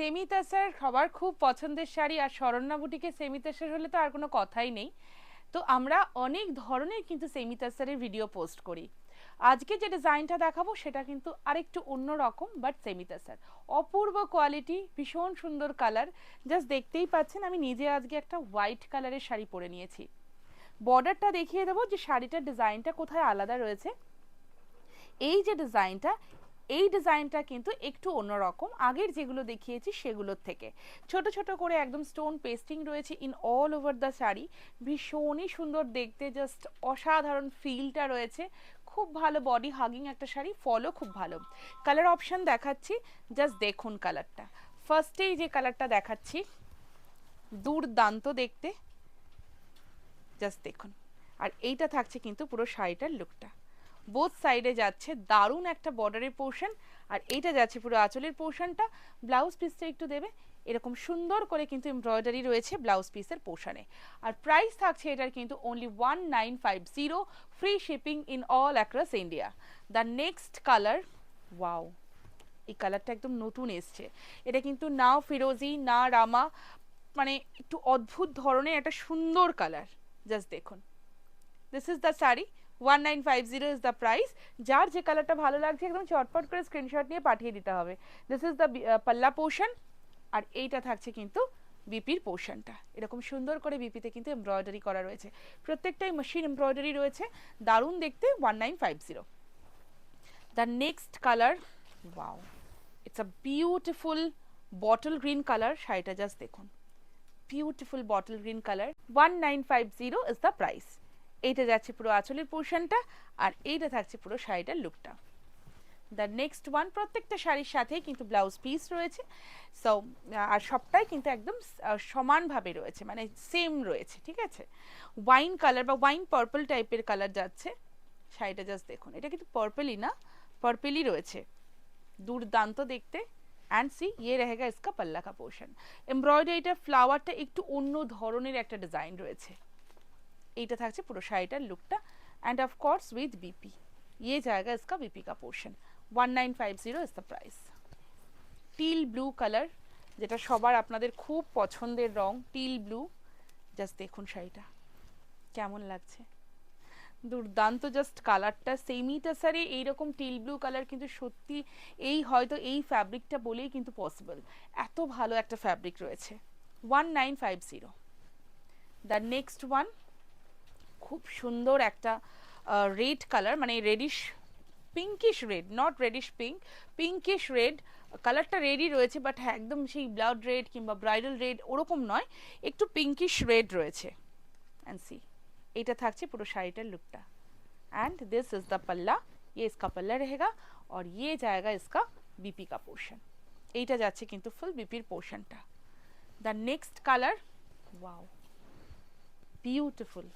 Semi তাসার সবার খুব পছন্দের শাড়ি, আর শরণ্যা বুটিকে সেমি তাসার হলে তো আর কোনো কথাই নেই। তো আমরা অনেক ধরনের কিন্তু সেমি তাসারের ভিডিও পোস্ট করি। আজকে যে ডিজাইনটা দেখাবো সেটা কিন্তু আরেকটু অন্যরকম, বাট সেমি তাসার। অপূর্ব কোয়ালিটি, ভীষণ সুন্দর কালার। জাস্ট দেখতেই পাচ্ছেন আমি নিজে আজকে একটা হোয়াইট কালারের শাড়ি পরে নিয়েছি। বর্ডারটা দেখিয়ে দেবো যে শাড়িটার ডিজাইনটা কোথায় আলাদা রয়েছে। এই যে ডিজাইনটা, এই ডিজাইনটা কিন্তু একটু অন্যরকম আগের যেগুলো দেখিয়েছি সেগুলোর থেকে। ছোট ছোট করে একদম স্টোন পেস্টিং রয়েছে in all over the sari. ভীষণই সুন্দর দেখতে, জাস্ট অসাধারণ ফিলটা রয়েছে। খুব ভালো বডি হাগিং একটা শাড়ি, ফলও খুব ভালো। কালার অপশন দেখাচ্ছি, জাস্ট দেখুন কালারটা। ফার্স্টেই যে কালারটা দেখাচ্ছি, দুর্দান্ত দেখতে, জাস্ট দেখুন। আর এইটা থাকছে কিন্তু পুরো শাড়িটার লুকটা। বোথ সাইডে যাচ্ছে দারুণ একটা বর্ডারের পোর্শন, আর এইটা যাচ্ছে পুরো আঁচলের পোর্শনটা। ব্লাউজ পিসটা একটু দেবে, এরকম সুন্দর করে কিন্তু এমব্রয়ডারি রয়েছে ব্লাউজ পিসের পোর্শনে। আর প্রাইস থাকছে এটার কিন্তু only 1950, free shipping in all across India. The next colour, wow, এই কালারটা একদম নতুন এসছে। এটা কিন্তু না ফিরোজি না রামা, মানে একটু অদ্ভুত ধরনের একটা সুন্দর কালার। জাস্ট দেখুন, this is the sari, 1950 is the price. যার যে কালারটা ভালো লাগছে একদম চটপট করে স্ক্রিনশট নিয়ে পাঠিয়ে দিতে হবে। দিস ইজ দ্য পাল্লা পোর্শন, আর এইটা থাকছে কিন্তু বিপির পোর্শনটা। এরকম সুন্দর করে বিপিতে কিন্তু এমব্রয়ডারি করা রয়েছে, প্রত্যেকটাই মেশিন এমব্রয়ডারি রয়েছে, দারুণ দেখতে। 1950। The next colour, wow, it's a beautiful bottle green colour. শাড়িটা জাস্ট দেখুন, beautiful bottle green colour. 1950 is the price. এইটা যাচ্ছে পুরো আঁচলের পোর্শনটা, আর এইটা থাকছে পুরো শাড়িটার লুকটা। দ্য নেক্সট ওয়ান, প্রত্যেকটা শাড়ির সাথেই কিন্তু ব্লাউজ পিস রয়েছে। সো আর সবটাই কিন্তু একদম সমানভাবে রয়েছে, মানে সেম রয়েছে, ঠিক আছে। ওয়াইন কালার বা ওয়াইন পার্পল টাইপের কালার যাচ্ছে শাড়িটা। জাস্ট দেখুন, এটা কিন্তু পার্পলই না, পার্পলই রয়েছে, দুর্দান্ত দেখতে। অ্যান্ড সি, ইয়ে रहेगा इसका पल्ला का पोर्शन। এমব্রয়ডারিটা, ফ্লাওয়ারটা একটু অন্য ধরনের একটা ডিজাইন রয়েছে। এইটা থাকছে পুরো শাড়িটার লুকটা, অ্যান্ড অফকোর্স উইথ বিপি। ये जाएगा इसका बीपी का portion. 1950 is the price. Teal blue colour, যেটা সবার আপনাদের খুব পছন্দের রং, টিল ব্লু। জাস্ট দেখুন শাড়িটা কেমন লাগছে, দুর্দান্ত। জাস্ট কালারটা সেমি টাসারে এইরকম টিল ব্লু কালার কিন্তু সত্যি এই হয়তো এই ফ্যাব্রিকটা বলেই কিন্তু পসিবল, এত ভালো একটা ফ্যাব্রিক রয়েছে। 1950। দ্য নেক্সট ওয়ান, খুব সুন্দর একটা রেড কালার, মানে reddish pinkish red, not reddish pink, pinkish red. কালারটা রেডই রয়েছে, বাট হ্যাঁ একদম সেই ব্লাড রেড কিংবা ব্রাইডাল রেড ওরকম নয়, একটু পিঙ্কিশ রেড রয়েছে। অ্যান্ড সি, এইটা থাকছে পুরো শাড়িটার লুকটা। एंड दिस इज द पल्ला, ये इसका पल्ला रहेगा, और ये जाएगा इसका बीपी का पोर्शन। এইটা যাচ্ছে কিন্তু ফুল বিপির পোর্শনটা। The next colour, wow, beautiful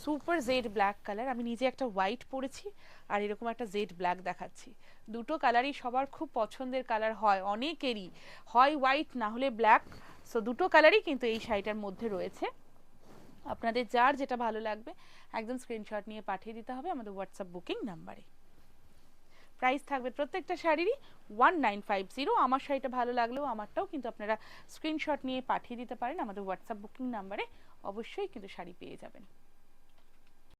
super jet black colour. আমি নিজে একটা হোয়াইট পরেছি, আর এরকম একটা জেড ব্ল্যাক দেখাচ্ছি। দুটো কালারই সবার খুব পছন্দের কালার হয়, অনেকেরই হয় হোয়াইট না হলে ব্ল্যাক। সো দুটো কালারই কিন্তু এই শাড়িটার মধ্যে রয়েছে। আপনাদের যার যেটা ভালো লাগবে একদম স্ক্রিনশট নিয়ে পাঠিয়ে দিতে হবে আমাদের হোয়াটসঅ্যাপ বুকিং নাম্বারে। প্রাইস থাকবে প্রত্যেকটা শাড়িরই 1950। আমার শাড়িটা ভালো লাগলেও আমারটাও কিন্তু আপনারা স্ক্রিনশট নিয়ে পাঠিয়ে দিতে পারেন আমাদের হোয়াটসঅ্যাপ বুকিং নাম্বারে, অবশ্যই কিন্তু শাড়ি পেয়ে যাবেন।